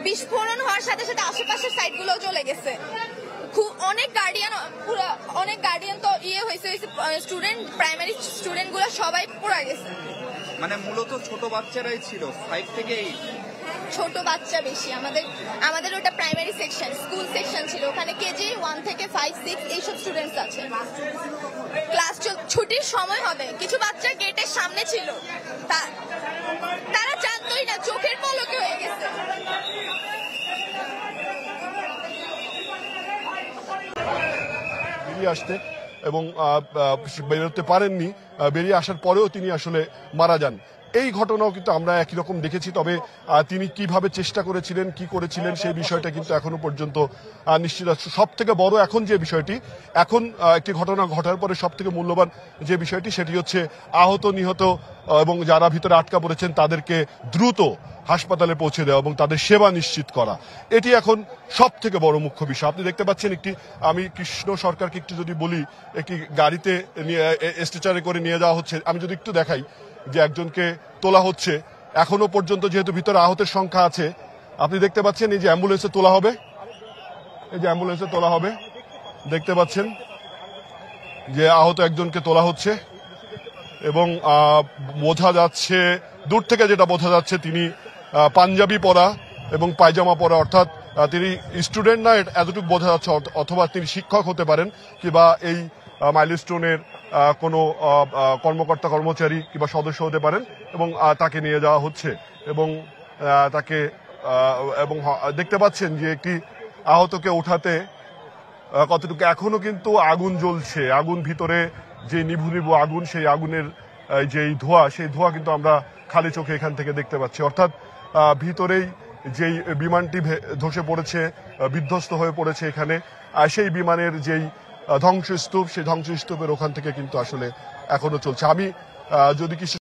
বিস্ফোরণ হওয়ার সাথে সাথে আশেপাশের সাইটগুলো চলে গেছে। অনেক গার্ডিয়ান তো হয়েছে, প্রাইমারি স্টুডেন্ট গুলো সবাই পুরা গেছে। মানে মূলত ছোট বাচ্চারাই ছিল 5 থেকে 8। ছোট বাচ্চা বেশি। আমাদের ওটা প্রাইমারি সেকশন, স্কুল সেকশন ছিল, ওখানে কেজি 1 থেকে 5, 6 এইসব স্টুডেন্টস আছে। ক্লাস ছুটির সময় হবে, কিছু বাচ্চা গেটের সামনে ছিল, তারা জানতোই না, চোখের পলকে হয়ে গেছে। বেরিয়ে আসতে এবং বেরোতে পারেননি, বেরিয়ে আসার পরেও তিনি আসলে মারা যান। এই ঘটনাও কিন্তু আমরা একই রকম দেখেছি, তবে তিনি কিভাবে চেষ্টা করেছিলেন, কি করেছিলেন সেই বিষয়টা কিন্তু এখনো পর্যন্ত নিশ্চিত। সব থেকে বড় এখন যে বিষয়টি, এখন একটি ঘটনা ঘটার পরে সব থেকে মূল্যবান যে বিষয়টি সেটি হচ্ছে আহত, নিহত এবং যারা ভিতরে আটকা পড়েছেন তাদেরকে দ্রুত হাসপাতালে পৌঁছে দেওয়া এবং তাদের সেবা নিশ্চিত করা। এটি এখন সব থেকে বড় মুখ্য বিষয়। আপনি দেখতে পাচ্ছেন আমি কৃষ্ণ সরকারকে একটু যদি বলি, একটি গাড়িতে স্ট্রেচারে করে নিয়ে যাওয়া হচ্ছে। আমি যদি একটু দেখাই যে একজনকে তোলা হচ্ছে, এখনো পর্যন্ত যেহেতু ভিতরে আহতের সংখ্যা আছে, আপনি দেখতে পাচ্ছেন এই যে অ্যাম্বুলেন্সে তোলা হবে, এই যে অ্যাম্বুলেন্সে তোলা হবে, দেখতে পাচ্ছেন যে আহত একজনকে তোলা হচ্ছে এবং বোঝা যাচ্ছে, দূর থেকে যেটা বোঝা যাচ্ছে তিনি পাঞ্জাবি পরা এবং পায়জামা পরা, অর্থাৎ তিনি স্টুডেন্ট না এতটুকু বোঝা যাচ্ছে, অথবা তিনি শিক্ষক হতে পারেন কিংবা এই মাইলস্টোনের কোনো কর্মকর্তা কর্মচারী কিংবা সদস্য হতে পারেন এবং তাকে নিয়ে যাওয়া হচ্ছে এবং তাকে এবং দেখতে পাচ্ছেন যে একটি আহতকে ওঠাতে কতটুকু এখনো কিন্তু আগুন জ্বলছে, আগুন ভিতরে যে নিভু নিভু আগুন, সেই আগুনের যেই ধোঁয়া, সেই ধোঁয়া কিন্তু আমরা খালি চোখে এখান থেকে দেখতে পাচ্ছি। অর্থাৎ ভিতরেই যেই বিমানটি ধসে পড়েছে, বিধ্বস্ত হয়ে পড়েছে এখানে, সেই বিমানের যেই ধ্বংসস্তূপ, সেই ধ্বংসস্তূপের ওখান থেকে কিন্তু আসলে এখনো চলছে। আমি যদি কিছু